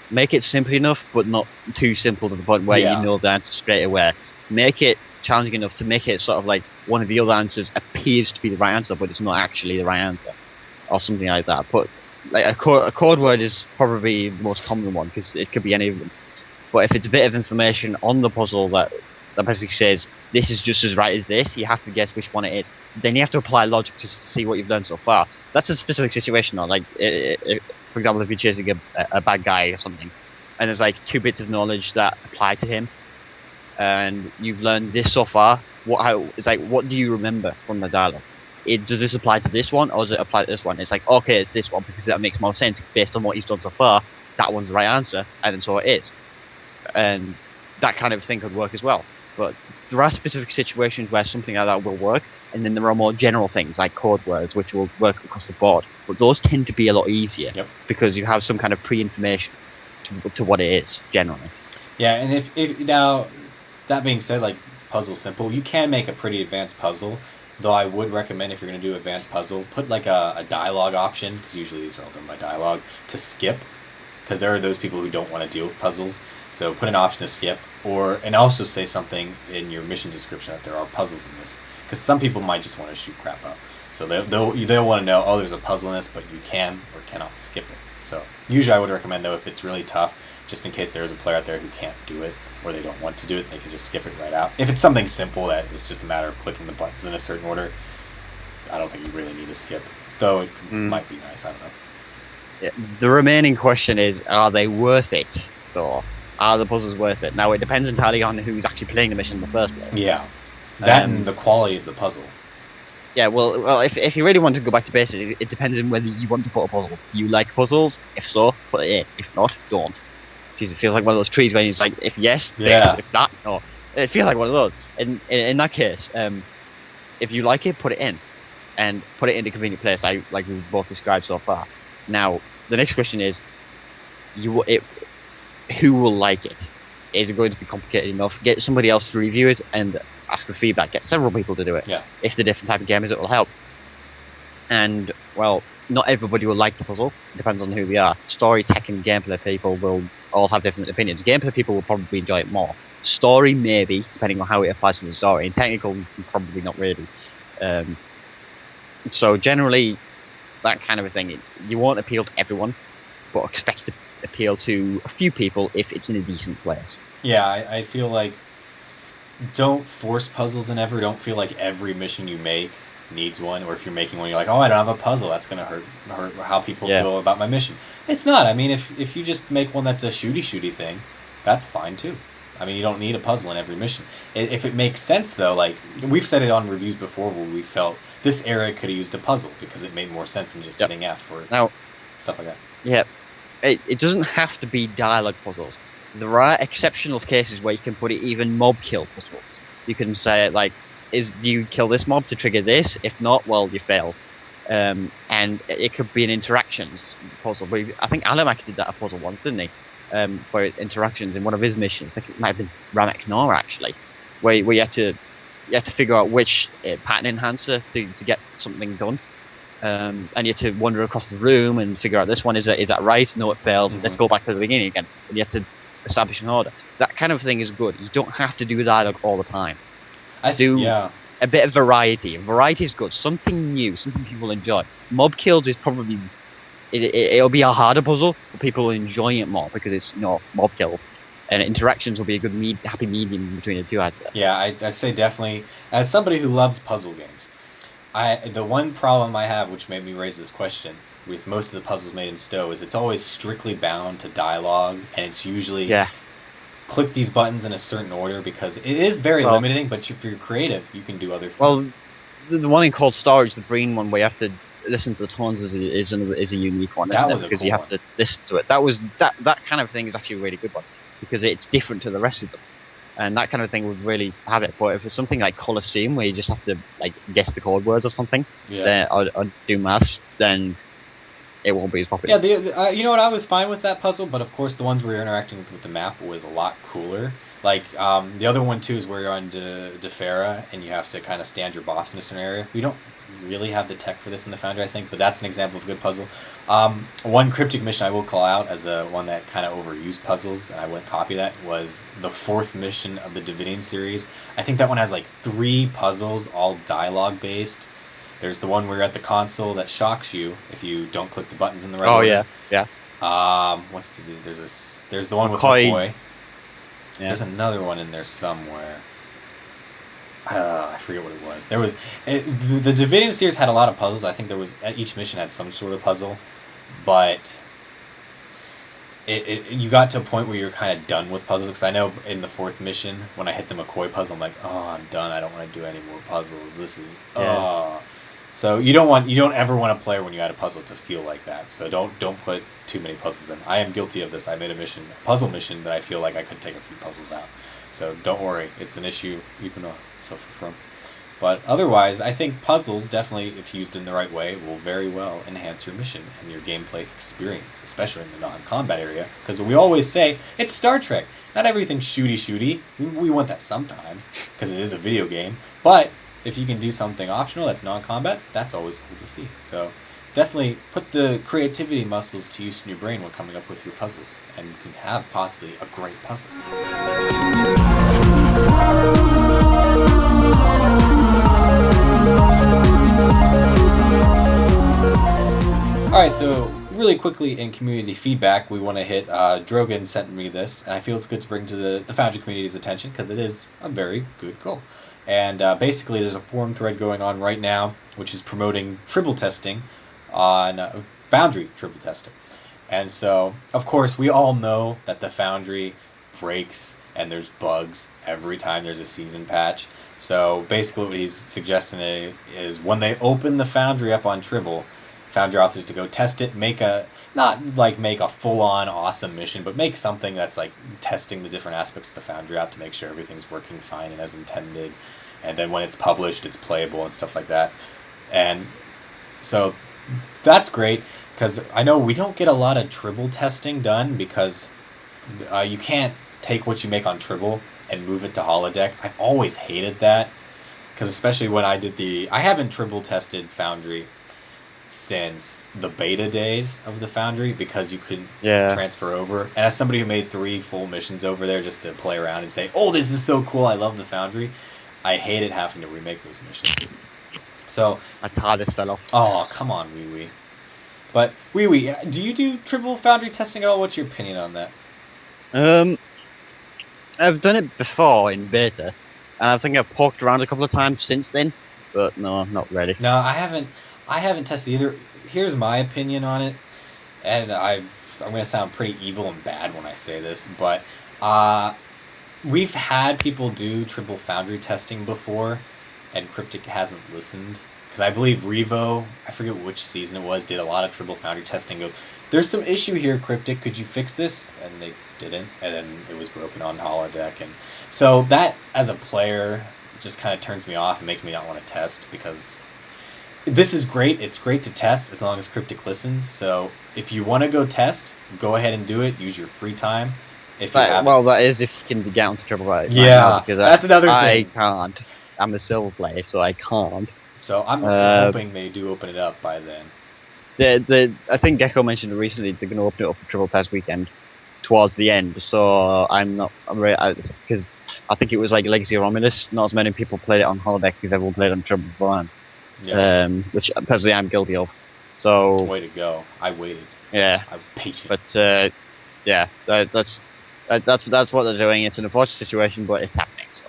make it simple enough, but not too simple to the point where you know the answer straight away. Make it challenging enough to make it sort of like one of the other answers appears to be the right answer, but it's not actually the right answer, or something like that. But like a code word is probably the most common one, because it could be any of them. But if it's a bit of information on the puzzle that basically says this is just as right as this, you have to guess which one it is. Then you have to apply logic to see what you've done so far. That's a specific situation, though. Like, for example, if you're chasing a bad guy or something, and there's like 2 bits of knowledge that apply to him, and you've learned this so far, it's like, what do you remember from the dialogue? Does this apply to this one, or does it apply to this one? It's like, okay, it's this one, because that makes more sense based on what he's done so far. That one's the right answer, and then so it is. And that kind of thing could work as well. But there are specific situations where something like that will work, and then there are more general things like code words, which will work across the board. But those tend to be a lot easier, because you have some kind of pre-information to what it is, generally. Yeah, and if now, that being said, like, puzzle simple, you can make a pretty advanced puzzle, though I would recommend, if you're going to do advanced puzzle, put like a dialogue option, because usually these are all done by dialogue, to skip, because there are those people who don't want to deal with puzzles. So put an option to skip, and also say something in your mission description that there are puzzles in this, because some people might just want to shoot crap up. So they'll want to know, oh, there's a puzzle in this, but you can or cannot skip it. So usually I would recommend, though, if it's really tough, just in case there is a player out there who can't do it, or they don't want to do it, they can just skip it right out. If it's something simple that it's just a matter of clicking the buttons in a certain order, I don't think you really need to skip, though it might be nice, I don't know. The remaining question is, are they worth it, though? Are the puzzles worth it? Now, it depends entirely on who's actually playing the mission in the first place. Yeah. That and the quality of the puzzle. Yeah, well, if you really want to go back to basics, it depends on whether you want to put a puzzle. Do you like puzzles? If so, put it in. If not, don't. Because it feels like one of those trees where it's like, if yes, yes. If not, no. It feels like one of those. In that case, if you like it, put it in. And put it in a convenient place, like we've both described so far. Now, the next question is, who will like it? Is it going to be complicated enough? Get somebody else to review it and ask for feedback. Get several people to do it. Yeah. If they're different type of gamers, it will help. And, well, not everybody will like the puzzle. It depends on who they are. Story, tech, and gameplay people will all have different opinions. Gameplay people will probably enjoy it more. Story, maybe, depending on how it applies to the story. And technical, probably not really. So generally, that kind of a thing, you won't appeal to everyone, but expect to appeal to a few people if it's in a decent place. Yeah, I feel like don't force puzzles in ever. Don't feel like every mission you make needs one, or if you're making one, you're like, oh, I don't have a puzzle. That's going to hurt how people feel about my mission. It's not. I mean, if you just make one that's a shooty thing, that's fine too. I mean, you don't need a puzzle in every mission. If it makes sense, though, like, we've said it on reviews before where we felt this area could have used a puzzle because it made more sense than just hitting F or stuff like that. Yeah. It doesn't have to be dialogue puzzles. There are exceptional cases where you can put it even mob kill puzzles. You can say, like, do you kill this mob to trigger this? If not, well, you failed. And it could be an interactions puzzle. I think Alamak did that a puzzle once, didn't he? For interactions in one of his missions. I think it might have been Ramek Nora, actually, where you had to figure out which pattern enhancer to get something done. And you had to wander across the room and figure out this one, is that right? No, it failed. Mm-hmm. Let's go back to the beginning again. And you have to establish an order. That kind of thing is good. You don't have to do dialogue all the time. A bit of variety. Variety is good. Something new, something people enjoy. Mob kills is probably it'll be a harder puzzle, but people will enjoy it more because it's mob kills. And interactions will be a good happy medium between the two, I'd say. Yeah, I say definitely. As somebody who loves puzzle games, the one problem I have, which made me raise this question, with most of the puzzles made in Stowe, is it's always strictly bound to dialogue, and it's usually click these buttons in a certain order because it is very limiting, but if you're creative, you can do other things. Well, the one in Cold Storage, the green one, where you have to listen to the tones is a unique one, because you have to listen to it. That kind of thing is actually a really good one because it's different to the rest of them, and that kind of thing would really have it. But if it's something like Colosseum where you just have to like guess the code words or something, or do maths, then it won't be as popular. Yeah, you know what? I was fine with that puzzle, but of course the ones where you're interacting with the map was a lot cooler. Like, the other one, too, is where you're on Defera, and you have to kind of stand your boss in a certain area. We don't really have the tech for this in the Foundry, I think, but that's an example of a good puzzle. One cryptic mission I will call out as one that kind of overused puzzles, and I wouldn't copy that, was the 4th mission of the Davidian series. I think that one has, like, 3 puzzles, all dialogue-based. There's the one where you're at the console that shocks you if you don't click the buttons in the right order. Yeah. There's the one with McCoy. Yeah. There's another one in there somewhere. I forget what it was. The Davidian series had a lot of puzzles. I think each mission had some sort of puzzle, but you got to a point where you're kind of done with puzzles. Because I know in the 4th mission, when I hit the McCoy puzzle, I'm like, oh, I'm done. I don't want to do any more puzzles. This is So you don't ever want a player when you add a puzzle to feel like that. So don't put too many puzzles in. I am guilty of this. I made a puzzle mission that I feel like I could take a few puzzles out. So don't worry, it's an issue even though I suffer from. But otherwise, I think puzzles definitely, if used in the right way, will very well enhance your mission and your gameplay experience, especially in the non-combat area. Because we always say, it's Star Trek. Not everything's shooty. We want that sometimes, because it is a video game. But if you can do something optional that's non-combat, that's always cool to see. So definitely put the creativity muscles to use in your brain when coming up with your puzzles, and you can have possibly a great puzzle. Alright, so really quickly in community feedback, we want to hit, Drogan sent me this, and I feel it's good to bring to the Foundry community's attention, because it is a very good goal. And basically there's a forum thread going on right now, which is promoting tribble testing on Foundry triple testing. And so, of course, we all know that the Foundry breaks and there's bugs every time there's a season patch. So basically what he's suggesting is when they open the Foundry up on Tribble, Foundry authors to go test it, make a full-on awesome mission, but make something that's like testing the different aspects of the Foundry out to make sure everything's working fine and as intended. And then when it's published, it's playable and stuff like that. And so that's great, because I know we don't get a lot of Tribble testing done because you can't take what you make on Tribble and move it to holodeck. I've always hated that, because especially when I haven't Tribble tested Foundry since the beta days of the Foundry, because you couldn't transfer over. And as somebody who made 3 full missions over there just to play around and say, oh, this is so cool, I love the Foundry, I hated having to remake those missions. So my TARDIS fell off. Oh, come on, Wee Wee. But Wee Wee, do you do Tribble Foundry testing at all? What's your opinion on that? I've done it before in beta, and I think I've poked around a couple of times since then, but no, not ready. No, I haven't tested either. Here's my opinion on it, and I'm going to sound pretty evil and bad when I say this, but we've had people do Tribble Foundry testing before, and Cryptic hasn't listened. Because I believe Revo, I forget which season it was, did a lot of Tribble Foundry testing. Goes, there's some issue here, Cryptic, could you fix this? And they didn't, and then it was broken on holodeck. And so that, as a player, just kind of turns me off and makes me not want to test, because this is great. It's great to test as long as Cryptic listens. So if you want to go test, go ahead and do it. Use your free time. If you well, that is if you can get onto Tribble right yeah, now, because that's another thing. I can't. I'm a silver player, so I can't. So I'm hoping they do open it up by then. I think Geko mentioned recently they're going to open it up for Tribble Test Weekend towards the end. So I'm ready, because I think it was like Legacy of Romulus. Not as many people played it on holodeck because everyone played it on Tribble beforehand. Yeah. Which personally I'm guilty of. So way to go! I waited. Yeah. I was patient. But yeah, that's what they're doing. It's an unfortunate situation, but it's happening. So.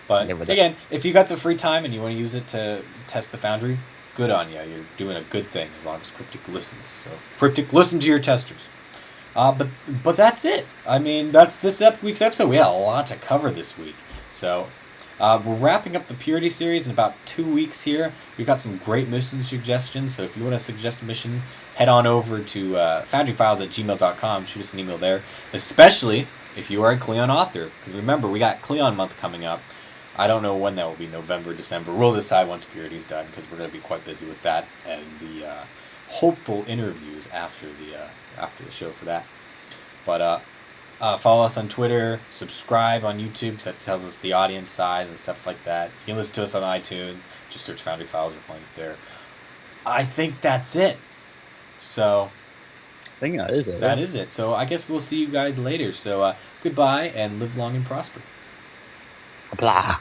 But again, if you got the free time and you want to use it to test the Foundry, good on you. You're doing a good thing as long as Cryptic listens. So Cryptic, listen to your testers. But that's it. I mean, that's this week's episode. We had a lot to cover this week. So we're wrapping up the Purity series in about 2 weeks here. We've got some great mission suggestions. So if you want to suggest missions, head on over to foundryfiles@gmail.com. Shoot us an email there. Especially if you are a Cleon author. Because remember, we got Cleon month coming up. I don't know when that will be, November, December. We'll decide once Purity's done, because we're going to be quite busy with that and the hopeful interviews after the show for that. But follow us on Twitter, subscribe on YouTube, because that tells us the audience size and stuff like that. You can listen to us on iTunes. Just search Foundry Files or find it there. I think that's it. So I think that is it. That is it. So I guess we'll see you guys later. So goodbye and live long and prosper. Blah.